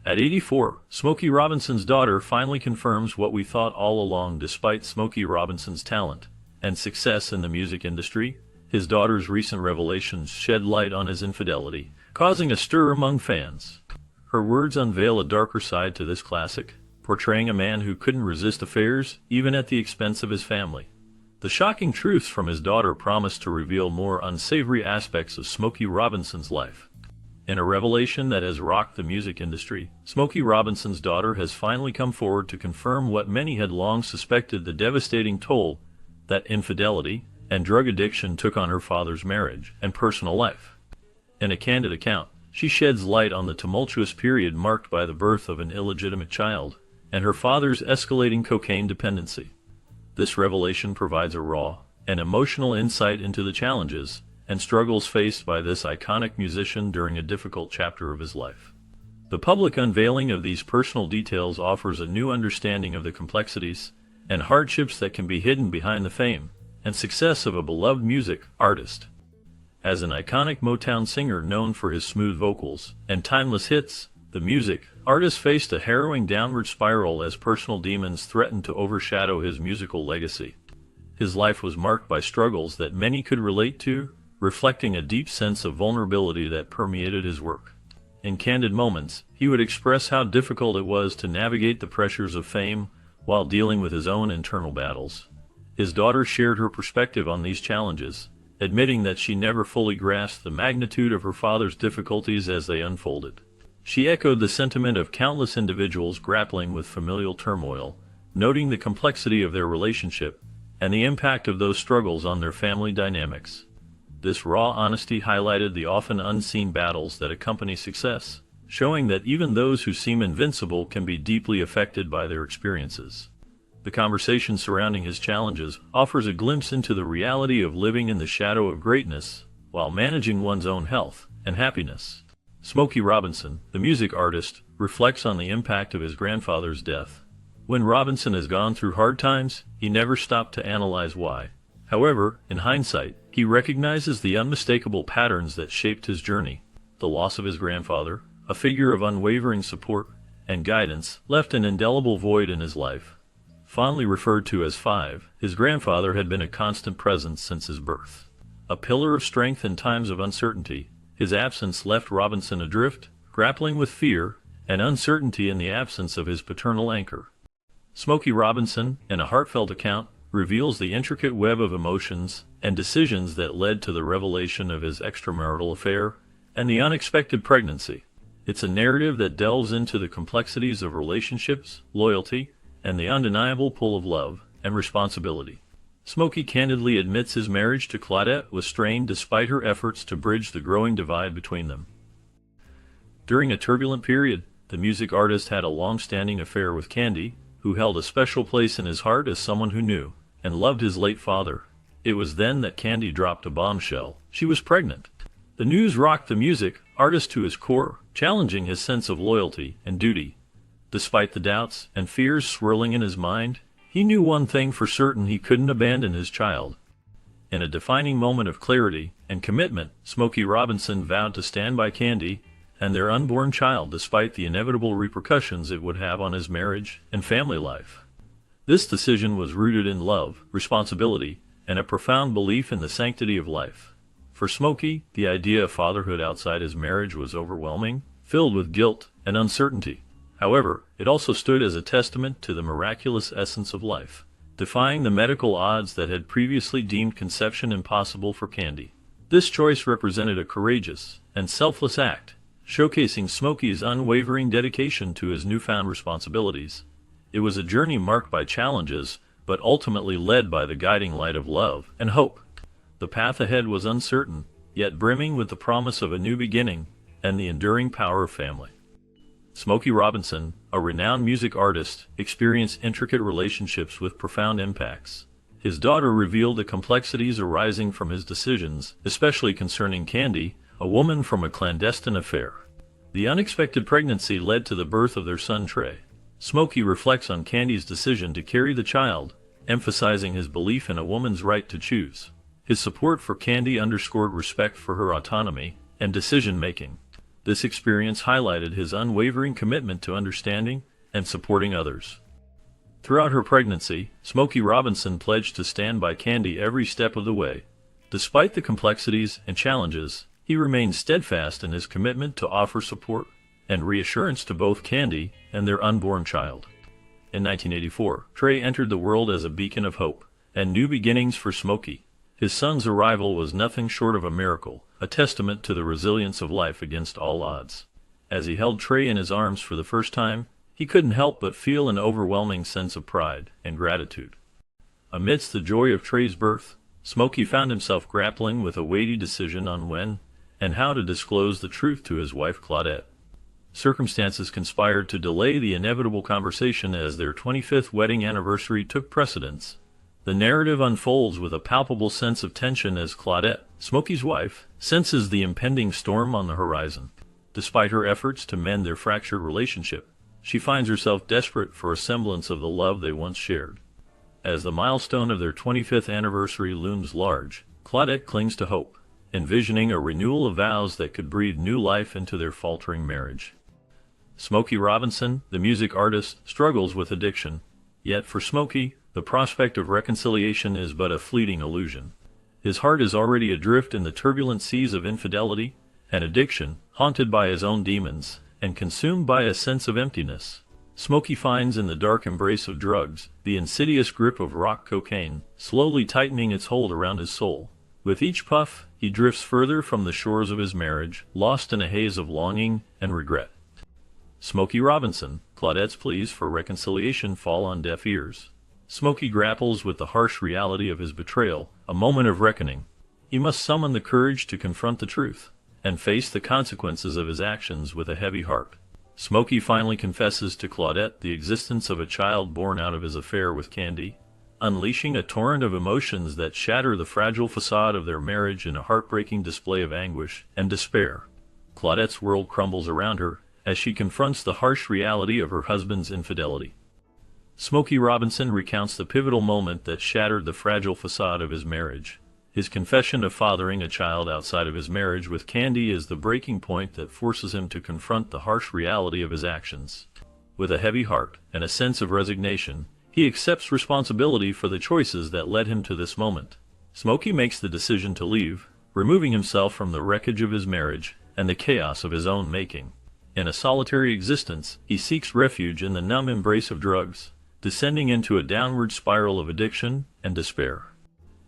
At 84, Smokey Robinson's daughter finally confirms what we thought all along. Despite Smokey Robinson's talent and success in the music industry, his daughter's recent revelations shed light on his infidelity, causing a stir among fans. Her words unveil a darker side to this classic, portraying a man who couldn't resist affairs, even at the expense of his family. The shocking truths from his daughter promise to reveal more unsavory aspects of Smokey Robinson's life. In a revelation that has rocked the music industry, Smokey Robinson's daughter has finally come forward to confirm what many had long suspected: the devastating toll that infidelity and drug addiction took on her father's marriage and personal life. In a candid account, she sheds light on the tumultuous period marked by the birth of an illegitimate child and her father's escalating cocaine dependency. This revelation provides a raw and emotional insight into the challenges and struggles faced by this iconic musician during a difficult chapter of his life. The public unveiling of these personal details offers a new understanding of the complexities and hardships that can be hidden behind the fame and success of a beloved music artist. As an iconic Motown singer known for his smooth vocals and timeless hits, the music artist faced a harrowing downward spiral as personal demons threatened to overshadow his musical legacy. His life was marked by struggles that many could relate to, reflecting a deep sense of vulnerability that permeated his work. In candid moments, he would express how difficult it was to navigate the pressures of fame while dealing with his own internal battles. His daughter shared her perspective on these challenges, admitting that she never fully grasped the magnitude of her father's difficulties as they unfolded. She echoed the sentiment of countless individuals grappling with familial turmoil, noting the complexity of their relationship and the impact of those struggles on their family dynamics. This raw honesty highlighted the often unseen battles that accompany success, showing that even those who seem invincible can be deeply affected by their experiences. The conversation surrounding his challenges offers a glimpse into the reality of living in the shadow of greatness while managing one's own health and happiness. Smokey Robinson, the music artist, reflects on the impact of his grandfather's death. When Robinson has gone through hard times, he never stopped to analyze why. However, in hindsight, he recognizes the unmistakable patterns that shaped his journey. The loss of his grandfather, a figure of unwavering support and guidance, left an indelible void in his life. Fondly referred to as Five, his grandfather had been a constant presence since his birth. A pillar of strength in times of uncertainty, his absence left Robinson adrift, grappling with fear and uncertainty in the absence of his paternal anchor. Smokey Robinson, in a heartfelt account, reveals the intricate web of emotions and decisions that led to the revelation of his extramarital affair and the unexpected pregnancy. It's a narrative that delves into the complexities of relationships, loyalty, and the undeniable pull of love and responsibility. Smokey candidly admits his marriage to Claudette was strained despite her efforts to bridge the growing divide between them. During a turbulent period, the music artist had a long-standing affair with Candy, who held a special place in his heart as someone who knew and loved his late father. It was then that Candy dropped a bombshell. She was pregnant. The news rocked the music artist to his core, challenging his sense of loyalty and duty. Despite the doubts and fears swirling in his mind, he knew one thing for certain: he couldn't abandon his child. In a defining moment of clarity and commitment, Smokey Robinson vowed to stand by Candy and their unborn child despite the inevitable repercussions it would have on his marriage and family life. This decision was rooted in love, responsibility, and a profound belief in the sanctity of life. For Smokey, the idea of fatherhood outside his marriage was overwhelming, filled with guilt and uncertainty. However, it also stood as a testament to the miraculous essence of life, defying the medical odds that had previously deemed conception impossible for Candy. This choice represented a courageous and selfless act, showcasing Smokey's unwavering dedication to his newfound responsibilities. It was a journey marked by challenges, but ultimately led by the guiding light of love and hope. The path ahead was uncertain, yet brimming with the promise of a new beginning and the enduring power of family. Smokey Robinson, a renowned music artist, experienced intricate relationships with profound impacts. His daughter revealed the complexities arising from his decisions, especially concerning Candy, a woman from a clandestine affair. The unexpected pregnancy led to the birth of their son Trey. Smokey reflects on Candy's decision to carry the child, emphasizing his belief in a woman's right to choose. His support for Candy underscored respect for her autonomy and decision-making. This experience highlighted his unwavering commitment to understanding and supporting others. Throughout her pregnancy, Smokey Robinson pledged to stand by Candy every step of the way. Despite the complexities and challenges, he remained steadfast in his commitment to offer support and reassurance to both Candy and their unborn child. In 1984, Trey entered the world as a beacon of hope and new beginnings for Smokey. His son's arrival was nothing short of a miracle, a testament to the resilience of life against all odds. As he held Trey in his arms for the first time, he couldn't help but feel an overwhelming sense of pride and gratitude. Amidst the joy of Trey's birth, Smokey found himself grappling with a weighty decision on when and how to disclose the truth to his wife Claudette. Circumstances conspired to delay the inevitable conversation as their 25th wedding anniversary took precedence. The narrative unfolds with a palpable sense of tension as Claudette, Smokey's wife, senses the impending storm on the horizon. Despite her efforts to mend their fractured relationship, she finds herself desperate for a semblance of the love they once shared. As the milestone of their 25th anniversary looms large, Claudette clings to hope, envisioning a renewal of vows that could breathe new life into their faltering marriage. Smokey Robinson, the music artist, struggles with addiction. Yet for Smokey, the prospect of reconciliation is but a fleeting illusion. His heart is already adrift in the turbulent seas of infidelity and addiction, haunted by his own demons and consumed by a sense of emptiness. Smokey finds in the dark embrace of drugs the insidious grip of rock cocaine, slowly tightening its hold around his soul. With each puff, he drifts further from the shores of his marriage, lost in a haze of longing and regret. Smokey Robinson, Claudette's pleas for reconciliation fall on deaf ears. Smokey grapples with the harsh reality of his betrayal, a moment of reckoning. He must summon the courage to confront the truth and face the consequences of his actions with a heavy heart. Smokey finally confesses to Claudette the existence of a child born out of his affair with Candy, unleashing a torrent of emotions that shatter the fragile facade of their marriage in a heartbreaking display of anguish and despair. Claudette's world crumbles around her as she confronts the harsh reality of her husband's infidelity. Smokey Robinson recounts the pivotal moment that shattered the fragile facade of his marriage. His confession of fathering a child outside of his marriage with Candy is the breaking point that forces him to confront the harsh reality of his actions. With a heavy heart and a sense of resignation, he accepts responsibility for the choices that led him to this moment. Smokey makes the decision to leave, removing himself from the wreckage of his marriage and the chaos of his own making. In a solitary existence, he seeks refuge in the numb embrace of drugs, descending into a downward spiral of addiction and despair.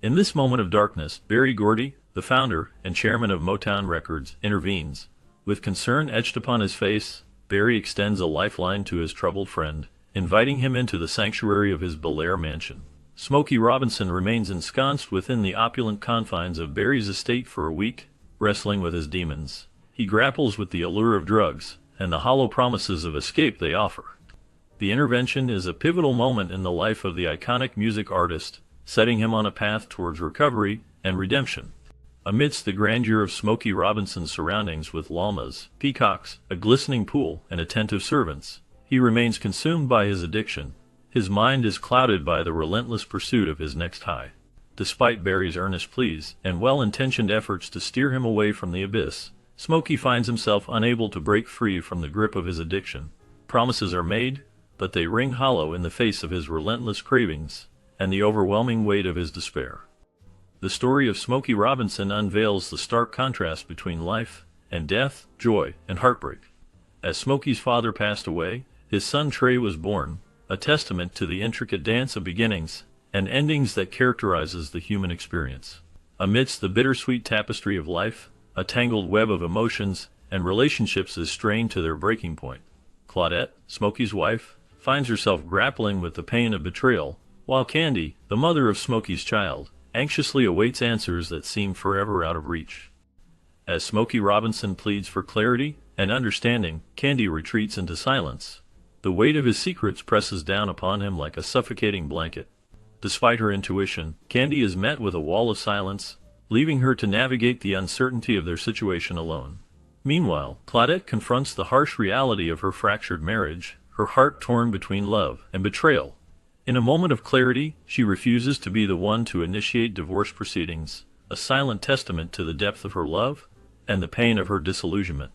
In this moment of darkness, Berry Gordy, the founder and chairman of Motown Records, intervenes. With concern etched upon his face, Berry extends a lifeline to his troubled friend, inviting him into the sanctuary of his Bel Air mansion. Smokey Robinson remains ensconced within the opulent confines of Berry's estate for a week, wrestling with his demons. He grapples with the allure of drugs and the hollow promises of escape they offer. The intervention is a pivotal moment in the life of the iconic music artist, setting him on a path towards recovery and redemption. Amidst the grandeur of Smokey Robinson's surroundings with llamas, peacocks, a glistening pool, and attentive servants, he remains consumed by his addiction. His mind is clouded by the relentless pursuit of his next high. Despite Berry's earnest pleas and well-intentioned efforts to steer him away from the abyss, Smokey finds himself unable to break free from the grip of his addiction. Promises are made, but they ring hollow in the face of his relentless cravings and the overwhelming weight of his despair. The story of Smokey Robinson unveils the stark contrast between life and death, joy and heartbreak. As Smokey's father passed away, his son Trey was born, a testament to the intricate dance of beginnings and endings that characterizes the human experience. Amidst the bittersweet tapestry of life, a tangled web of emotions and relationships is strained to their breaking point. Claudette, Smokey's wife, finds herself grappling with the pain of betrayal, while Candy, the mother of Smokey's child, anxiously awaits answers that seem forever out of reach. As Smokey Robinson pleads for clarity and understanding, Candy retreats into silence. The weight of his secrets presses down upon him like a suffocating blanket. Despite her intuition, Candy is met with a wall of silence, leaving her to navigate the uncertainty of their situation alone. Meanwhile, Claudette confronts the harsh reality of her fractured marriage, her heart torn between love and betrayal. In a moment of clarity, she refuses to be the one to initiate divorce proceedings, a silent testament to the depth of her love and the pain of her disillusionment.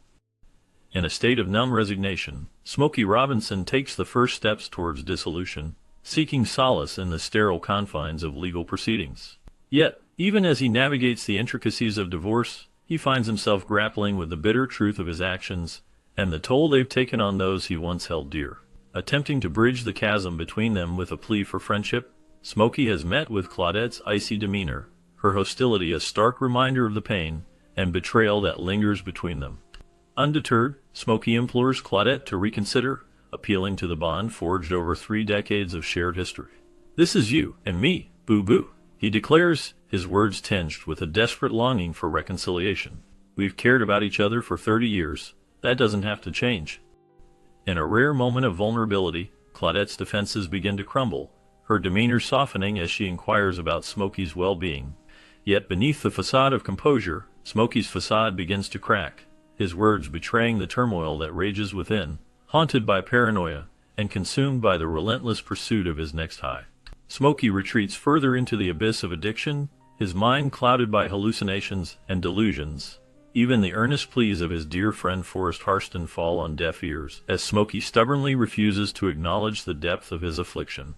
In a state of numb resignation, Smokey Robinson takes the first steps towards dissolution, seeking solace in the sterile confines of legal proceedings. Yet, even as he navigates the intricacies of divorce, he finds himself grappling with the bitter truth of his actions and the toll they've taken on those he once held dear. Attempting to bridge the chasm between them with a plea for friendship, Smokey has met with Claudette's icy demeanor, her hostility a stark reminder of the pain and betrayal that lingers between them. Undeterred, Smokey implores Claudette to reconsider, appealing to the bond forged over 3 decades of shared history. "This is you and me, boo-boo," he declares, his words tinged with a desperate longing for reconciliation. "We've cared about each other for 30 years. That doesn't have to change." In a rare moment of vulnerability, Claudette's defenses begin to crumble, her demeanor softening as she inquires about Smokey's well-being. Yet beneath the facade of composure, Smokey's facade begins to crack, his words betraying the turmoil that rages within, haunted by paranoia and consumed by the relentless pursuit of his next high. Smokey retreats further into the abyss of addiction, his mind clouded by hallucinations and delusions. Even the earnest pleas of his dear friend Forrest Harston fall on deaf ears, as Smokey stubbornly refuses to acknowledge the depth of his affliction.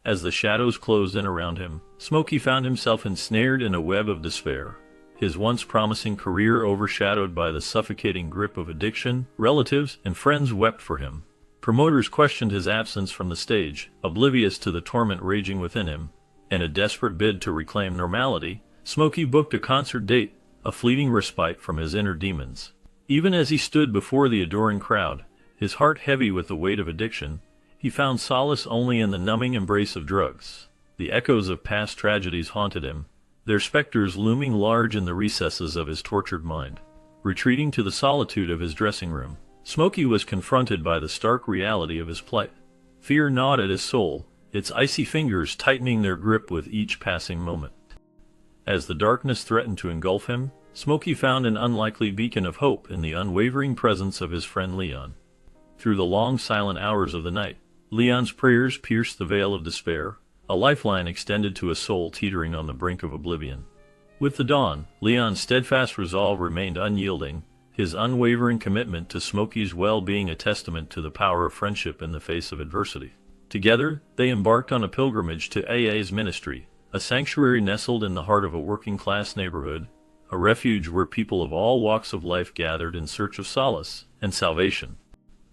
As the shadows closed in around him, Smokey found himself ensnared in a web of despair. His once promising career overshadowed by the suffocating grip of addiction, relatives and friends wept for him. Promoters questioned his absence from the stage, oblivious to the torment raging within him. In a desperate bid to reclaim normality, Smokey booked a concert date, a fleeting respite from his inner demons. Even as he stood before the adoring crowd, his heart heavy with the weight of addiction, he found solace only in the numbing embrace of drugs. The echoes of past tragedies haunted him, their specters looming large in the recesses of his tortured mind. Retreating to the solitude of his dressing room, Smokey was confronted by the stark reality of his plight. Fear gnawed at his soul, its icy fingers tightening their grip with each passing moment. As the darkness threatened to engulf him, Smokey found an unlikely beacon of hope in the unwavering presence of his friend Leon. Through the long silent hours of the night, Leon's prayers pierced the veil of despair, a lifeline extended to a soul teetering on the brink of oblivion. With the dawn, Leon's steadfast resolve remained unyielding, his unwavering commitment to Smokey's well-being a testament to the power of friendship in the face of adversity. Together, they embarked on a pilgrimage to AA's ministry, a sanctuary nestled in the heart of a working-class neighborhood, a refuge where people of all walks of life gathered in search of solace and salvation.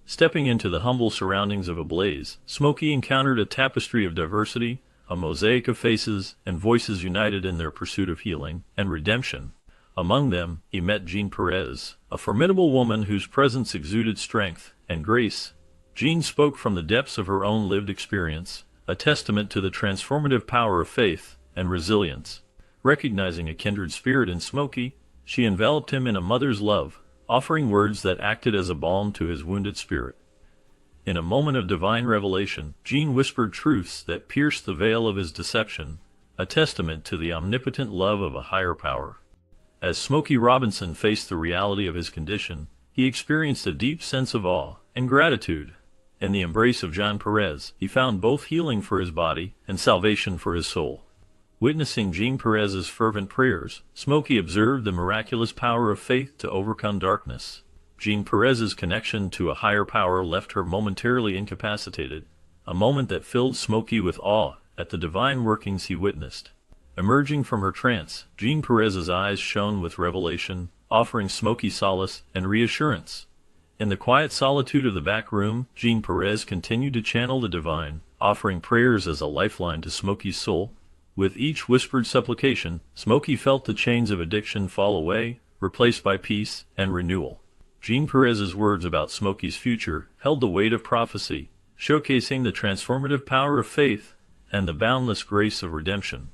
Stepping into the humble surroundings of a blaze, Smokey encountered a tapestry of diversity, a mosaic of faces and voices united in their pursuit of healing and redemption. Among them, he met Jean Perez, a formidable woman whose presence exuded strength and grace. Jean spoke from the depths of her own lived experience, a testament to the transformative power of faith and resilience. Recognizing a kindred spirit in Smokey, she enveloped him in a mother's love, offering words that acted as a balm to his wounded spirit. In a moment of divine revelation, Jean whispered truths that pierced the veil of his deception, a testament to the omnipotent love of a higher power. As Smokey Robinson faced the reality of his condition, he experienced a deep sense of awe and gratitude. In the embrace of Jean Perez, he found both healing for his body and salvation for his soul. Witnessing Jean Perez's fervent prayers, Smokey observed the miraculous power of faith to overcome darkness. Jean Perez's connection to a higher power left her momentarily incapacitated, a moment that filled Smokey with awe at the divine workings he witnessed. Emerging from her trance, Jean Perez's eyes shone with revelation, offering Smokey solace and reassurance. In the quiet solitude of the back room, Jean Perez continued to channel the divine, offering prayers as a lifeline to Smokey's soul. With each whispered supplication, Smokey felt the chains of addiction fall away, replaced by peace and renewal. Jean Perez's words about Smokey's future held the weight of prophecy, showcasing the transformative power of faith and the boundless grace of redemption.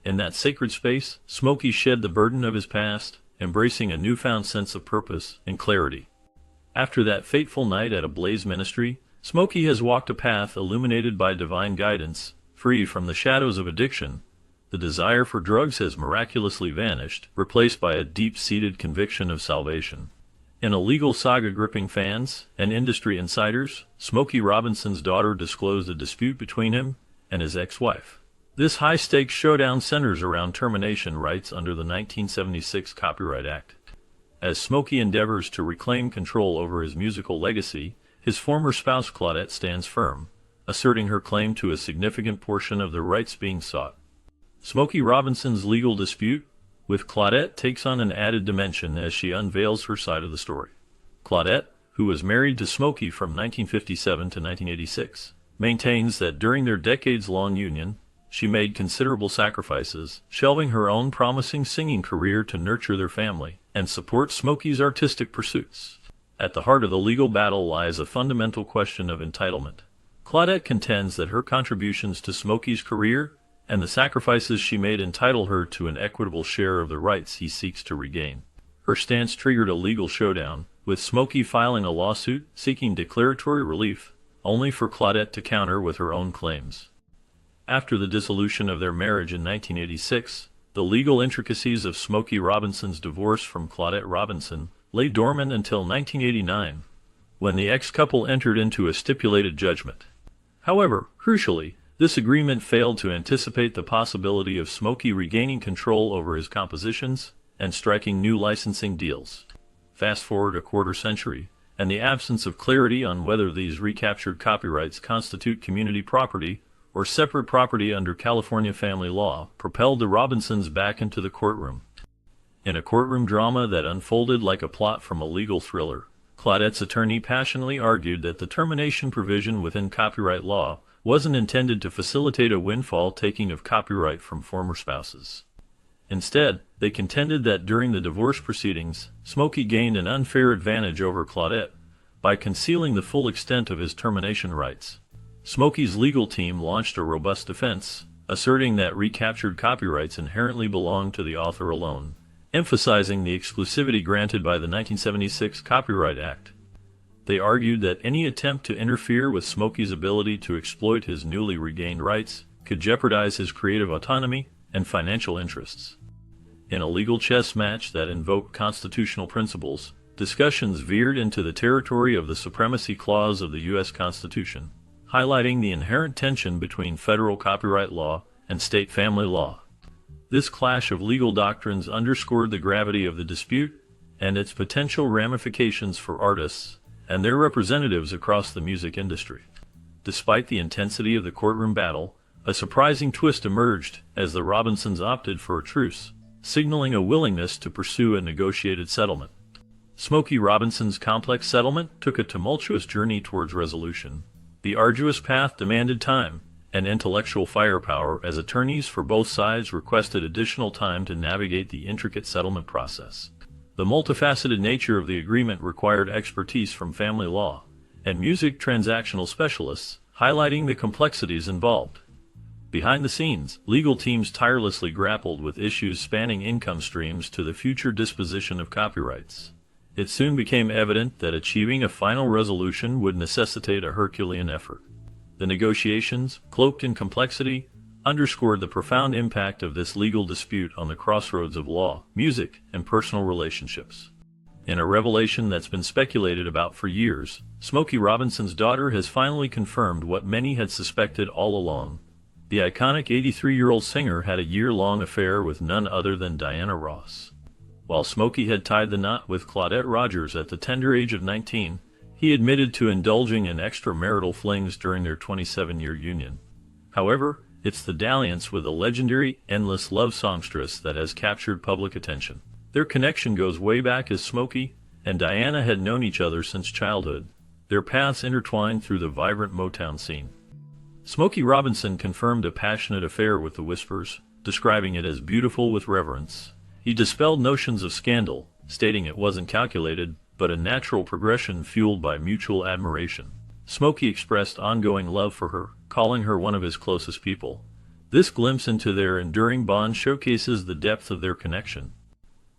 In that sacred space, Smokey shed the burden of his past, embracing a newfound sense of purpose and clarity. After that fateful night at a Blaze ministry, Smokey has walked a path illuminated by divine guidance, free from the shadows of addiction. The desire for drugs has miraculously vanished, replaced by a deep-seated conviction of salvation. In a legal saga gripping fans and industry insiders, Smokey Robinson's daughter disclosed a dispute between him and his ex-wife. This high-stakes showdown centers around termination rights under the 1976 Copyright Act. As Smokey endeavors to reclaim control over his musical legacy, his former spouse Claudette stands firm, asserting her claim to a significant portion of the rights being sought. Smokey Robinson's legal dispute with Claudette takes on an added dimension as she unveils her side of the story. Claudette, who was married to Smokey from 1957 to 1986, maintains that during their decades-long union, she made considerable sacrifices, shelving her own promising singing career to nurture their family and support Smokey's artistic pursuits. At the heart of the legal battle lies a fundamental question of entitlement. Claudette contends that her contributions to Smokey's career and the sacrifices she made entitle her to an equitable share of the rights he seeks to regain. Her stance triggered a legal showdown, with Smokey filing a lawsuit seeking declaratory relief, only for Claudette to counter with her own claims. After the dissolution of their marriage in 1986, the legal intricacies of Smokey Robinson's divorce from Claudette Robinson lay dormant until 1989, when the ex-couple entered into a stipulated judgment. However, crucially, this agreement failed to anticipate the possibility of Smokey regaining control over his compositions and striking new licensing deals. Fast forward a quarter century, and the absence of clarity on whether these recaptured copyrights constitute community property or separate property under California family law propelled the Robinsons back into the courtroom. In a courtroom drama that unfolded like a plot from a legal thriller, Claudette's attorney passionately argued that the termination provision within copyright law wasn't intended to facilitate a windfall taking of copyright from former spouses. Instead, they contended that during the divorce proceedings, Smokey gained an unfair advantage over Claudette by concealing the full extent of his termination rights. Smokey's legal team launched a robust defense, asserting that recaptured copyrights inherently belong to the author alone, emphasizing the exclusivity granted by the 1976 Copyright Act. They argued that any attempt to interfere with Smokey's ability to exploit his newly regained rights could jeopardize his creative autonomy and financial interests. In a legal chess match that invoked constitutional principles, discussions veered into the territory of the Supremacy Clause of the U.S. Constitution, highlighting the inherent tension between federal copyright law and state family law. This clash of legal doctrines underscored the gravity of the dispute and its potential ramifications for artists and their representatives across the music industry. Despite the intensity of the courtroom battle, a surprising twist emerged as the Robinsons opted for a truce, signaling a willingness to pursue a negotiated settlement. Smokey Robinson's complex settlement took a tumultuous journey towards resolution. The arduous path demanded time and intellectual firepower as attorneys for both sides requested additional time to navigate the intricate settlement process. The multifaceted nature of the agreement required expertise from family law and music transactional specialists, highlighting the complexities involved. Behind the scenes, legal teams tirelessly grappled with issues spanning income streams to the future disposition of copyrights. It soon became evident that achieving a final resolution would necessitate a Herculean effort. The negotiations, cloaked in complexity, underscored the profound impact of this legal dispute on the crossroads of law, music, and personal relationships. In a revelation that's been speculated about for years, Smokey Robinson's daughter has finally confirmed what many had suspected all along. The iconic 83-year-old singer had a year-long affair with none other than Diana Ross. While Smokey had tied the knot with Claudette Rogers at the tender age of 19, he admitted to indulging in extramarital flings during their 27-year union. However, it's the dalliance with the legendary endless love songstress that has captured public attention. Their connection goes way back as Smokey and Diana had known each other since childhood, their paths intertwined through the vibrant Motown scene. Smokey Robinson confirmed a passionate affair with the Whispers, describing it as beautiful with reverence. He dispelled notions of scandal, stating it wasn't calculated, but a natural progression fueled by mutual admiration. Smokey expressed ongoing love for her, calling her one of his closest people. This glimpse into their enduring bond showcases the depth of their connection.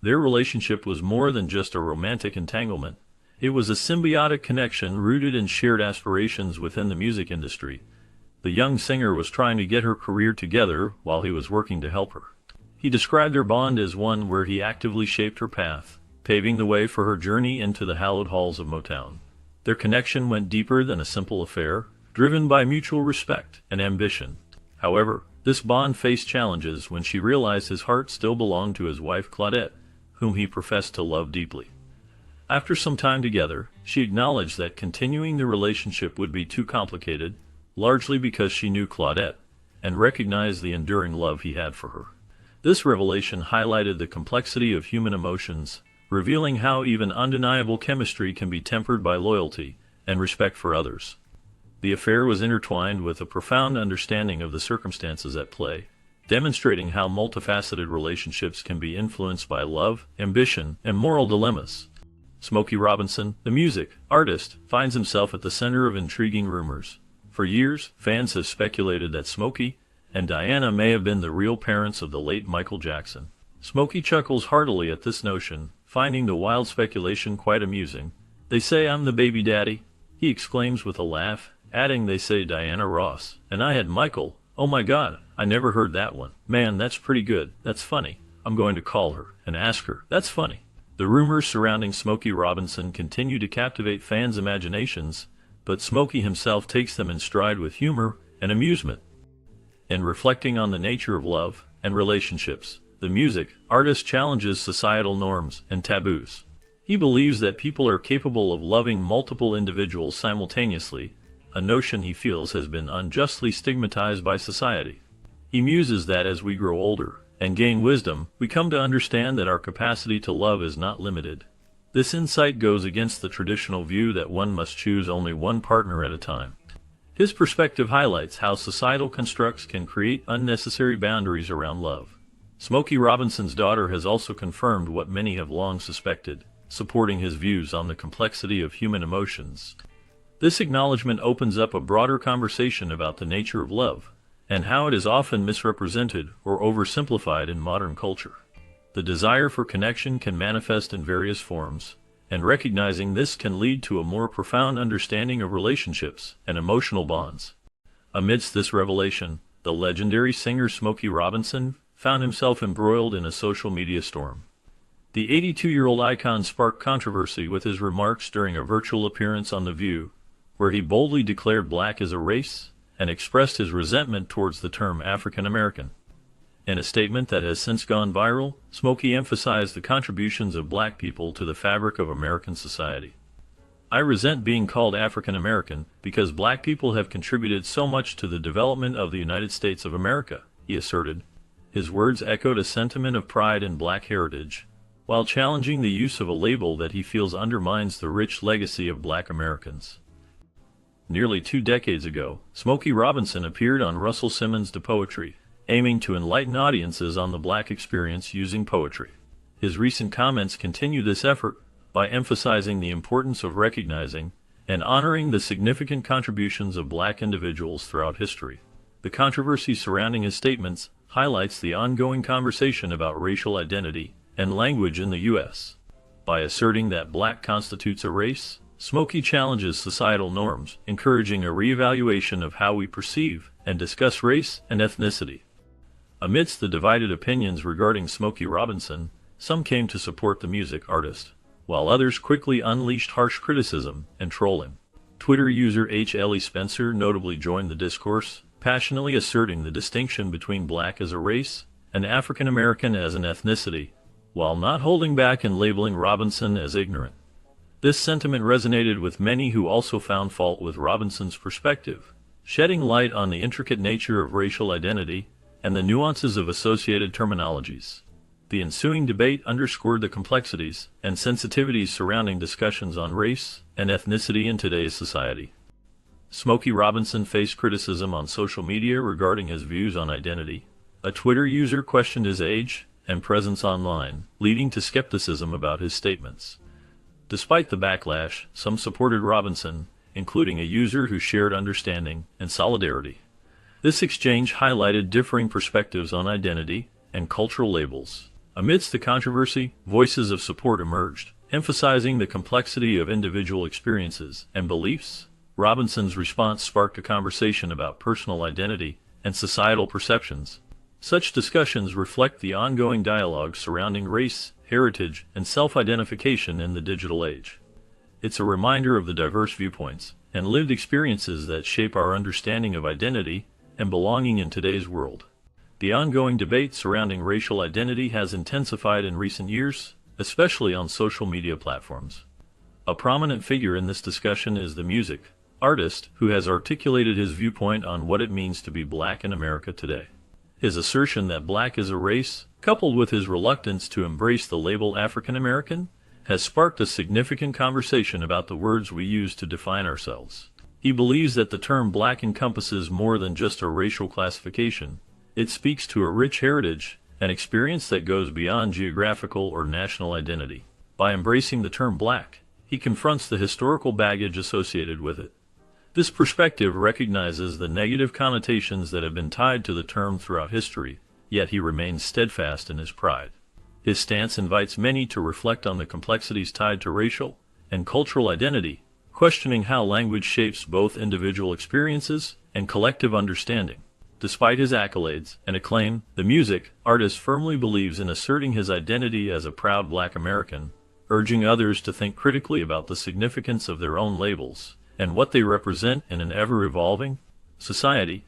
Their relationship was more than just a romantic entanglement. It was a symbiotic connection rooted in shared aspirations within the music industry. The young singer was trying to get her career together while he was working to help her. He described their bond as one where he actively shaped her path, paving the way for her journey into the hallowed halls of Motown. Their connection went deeper than a simple affair, driven by mutual respect and ambition. However, this bond faced challenges when she realized his heart still belonged to his wife Claudette, whom he professed to love deeply. After some time together, she acknowledged that continuing the relationship would be too complicated, largely because she knew Claudette, and recognized the enduring love he had for her. This revelation highlighted the complexity of human emotions, revealing how even undeniable chemistry can be tempered by loyalty and respect for others. The affair was intertwined with a profound understanding of the circumstances at play, demonstrating how multifaceted relationships can be influenced by love, ambition, and moral dilemmas. Smokey Robinson, the music artist, finds himself at the center of intriguing rumors. For years, fans have speculated that Smokey and Diana may have been the real parents of the late Michael Jackson. Smokey chuckles heartily at this notion, finding the wild speculation quite amusing. "They say I'm the baby daddy," he exclaims with a laugh, adding, "They say Diana Ross, and I had Michael. Oh my God, I never heard that one. Man, that's pretty good. That's funny. I'm going to call her and ask her. That's funny." The rumors surrounding Smokey Robinson continue to captivate fans' imaginations, but Smokey himself takes them in stride with humor and amusement. In reflecting on the nature of love and relationships, the music artist challenges societal norms and taboos. He believes that people are capable of loving multiple individuals simultaneously, a notion he feels has been unjustly stigmatized by society. He muses that as we grow older and gain wisdom, we come to understand that our capacity to love is not limited. This insight goes against the traditional view that one must choose only one partner at a time. His perspective highlights how societal constructs can create unnecessary boundaries around love. Smokey Robinson's daughter has also confirmed what many have long suspected, supporting his views on the complexity of human emotions. This acknowledgement opens up a broader conversation about the nature of love, and how it is often misrepresented or oversimplified in modern culture. The desire for connection can manifest in various forms, and recognizing this can lead to a more profound understanding of relationships and emotional bonds. Amidst this revelation, the legendary singer Smokey Robinson found himself embroiled in a social media storm. The 82-year-old icon sparked controversy with his remarks during a virtual appearance on The View, where he boldly declared black as a race and expressed his resentment towards the term African American. In a statement that has since gone viral, Smokey emphasized the contributions of black people to the fabric of American society. "I resent being called African American because black people have contributed so much to the development of the United States of America," he asserted. His words echoed a sentiment of pride in black heritage, while challenging the use of a label that he feels undermines the rich legacy of black Americans. Nearly 2 decades ago, Smokey Robinson appeared on Russell Simmons' To Poetry, aiming to enlighten audiences on the black experience using poetry. His recent comments continue this effort by emphasizing the importance of recognizing and honoring the significant contributions of black individuals throughout history. The controversy surrounding his statements highlights the ongoing conversation about racial identity and language in the U.S. By asserting that black constitutes a race, Smokey challenges societal norms, encouraging a reevaluation of how we perceive and discuss race and ethnicity. Amidst the divided opinions regarding Smokey Robinson, some came to support the music artist, while others quickly unleashed harsh criticism and trolling. Twitter user H. Ellie Spencer notably joined the discourse, passionately asserting the distinction between black as a race and African American as an ethnicity, while not holding back in labeling Robinson as ignorant. This sentiment resonated with many who also found fault with Robinson's perspective, shedding light on the intricate nature of racial identity and the nuances of associated terminologies. The ensuing debate underscored the complexities and sensitivities surrounding discussions on race and ethnicity in today's society. Smokey Robinson faced criticism on social media regarding his views on identity. A Twitter user questioned his age and presence online, leading to skepticism about his statements. Despite the backlash, some supported Robinson, including a user who shared understanding and solidarity. This exchange highlighted differing perspectives on identity and cultural labels. Amidst the controversy, voices of support emerged, emphasizing the complexity of individual experiences and beliefs. Robinson's response sparked a conversation about personal identity and societal perceptions. Such discussions reflect the ongoing dialogue surrounding race, heritage, and self-identification in the digital age. It's a reminder of the diverse viewpoints and lived experiences that shape our understanding of identity and belonging in today's world. The ongoing debate surrounding racial identity has intensified in recent years, especially on social media platforms. A prominent figure in this discussion is the music artist, who has articulated his viewpoint on what it means to be black in America today. His assertion that black is a race, coupled with his reluctance to embrace the label African American, has sparked a significant conversation about the words we use to define ourselves. He believes that the term black encompasses more than just a racial classification. It speaks to a rich heritage, an experience that goes beyond geographical or national identity. By embracing the term black, he confronts the historical baggage associated with it. This perspective recognizes the negative connotations that have been tied to the term throughout history, yet he remains steadfast in his pride. His stance invites many to reflect on the complexities tied to racial and cultural identity, questioning how language shapes both individual experiences and collective understanding. Despite his accolades and acclaim, the music artist firmly believes in asserting his identity as a proud black American, urging others to think critically about the significance of their own labels and what they represent in an ever-evolving society.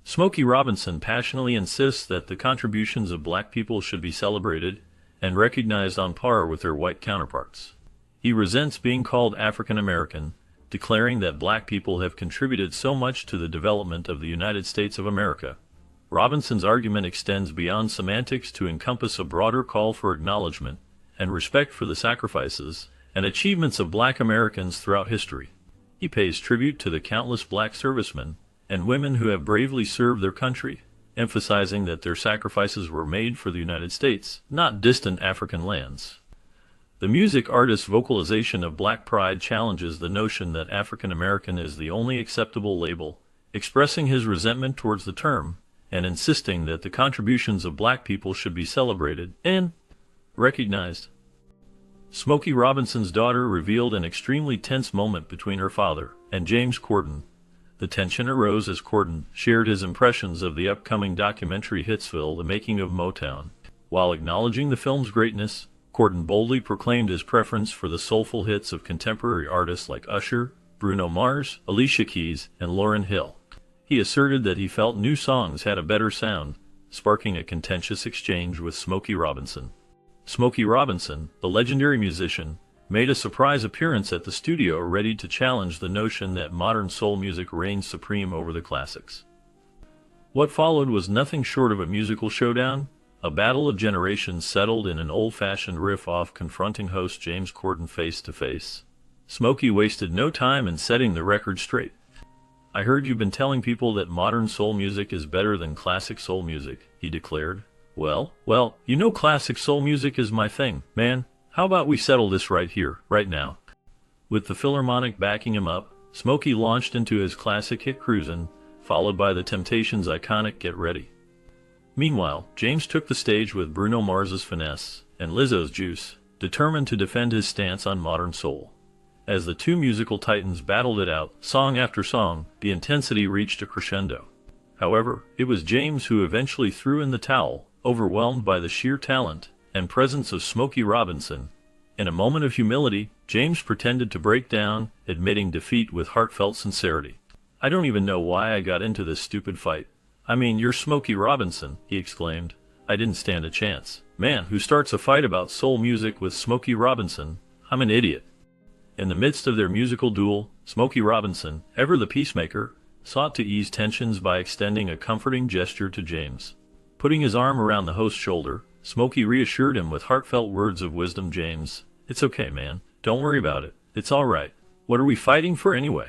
Smokey Robinson passionately insists that the contributions of black people should be celebrated and recognized on par with their white counterparts. He resents being called African American, declaring that black people have contributed so much to the development of the United States of America. Robinson's argument extends beyond semantics to encompass a broader call for acknowledgement and respect for the sacrifices and achievements of black Americans throughout history. He pays tribute to the countless black servicemen and women who have bravely served their country, emphasizing that their sacrifices were made for the United States, not distant African lands. The music artist's vocalization of black pride challenges the notion that African American is the only acceptable label, expressing his resentment towards the term and insisting that the contributions of black people should be celebrated and recognized. Smokey Robinson's daughter revealed an extremely tense moment between her father and James Corden. The tension arose as Corden shared his impressions of the upcoming documentary Hitsville, The Making of Motown. While acknowledging the film's greatness, Corden boldly proclaimed his preference for the soulful hits of contemporary artists like Usher, Bruno Mars, Alicia Keys, and Lauryn Hill. He asserted that he felt new songs had a better sound, sparking a contentious exchange with Smokey Robinson. Smokey Robinson, the legendary musician, made a surprise appearance at the studio, ready to challenge the notion that modern soul music reigns supreme over the classics. What followed was nothing short of a musical showdown. A battle of generations settled in an old-fashioned riff-off, confronting host James Corden face to face. Smokey wasted no time in setting the record straight. "I heard you've been telling people that modern soul music is better than classic soul music," he declared. Well, you know classic soul music is my thing, man. How about we settle this right here, right now?" With the Philharmonic backing him up, Smokey launched into his classic hit Cruisin', followed by the Temptations' iconic Get Ready. Meanwhile, James took the stage with Bruno Mars's Finesse and Lizzo's Juice, determined to defend his stance on modern soul. As the two musical titans battled it out, song after song, the intensity reached a crescendo. However, it was James who eventually threw in the towel, overwhelmed by the sheer talent and presence of Smokey Robinson. In a moment of humility, James pretended to break down, admitting defeat with heartfelt sincerity. "I don't even know why I got into this stupid fight. I mean, you're Smokey Robinson," he exclaimed. "I didn't stand a chance. Man, who starts a fight about soul music with Smokey Robinson? I'm an idiot." In the midst of their musical duel, Smokey Robinson, ever the peacemaker, sought to ease tensions by extending a comforting gesture to James. Putting his arm around the host's shoulder, Smokey reassured him with heartfelt words of wisdom. "James, it's okay, man. Don't worry about it. It's all right. What are we fighting for anyway?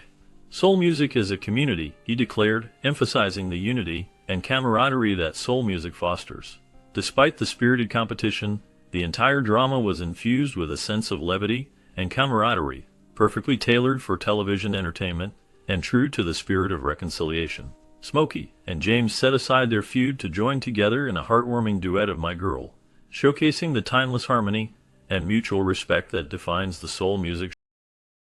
Soul music is a community," he declared, emphasizing the unity and camaraderie that soul music fosters. Despite the spirited competition, the entire drama was infused with a sense of levity and camaraderie, perfectly tailored for television entertainment and true to the spirit of reconciliation. Smokey and James set aside their feud to join together in a heartwarming duet of My Girl, showcasing the timeless harmony and mutual respect that defines the soul music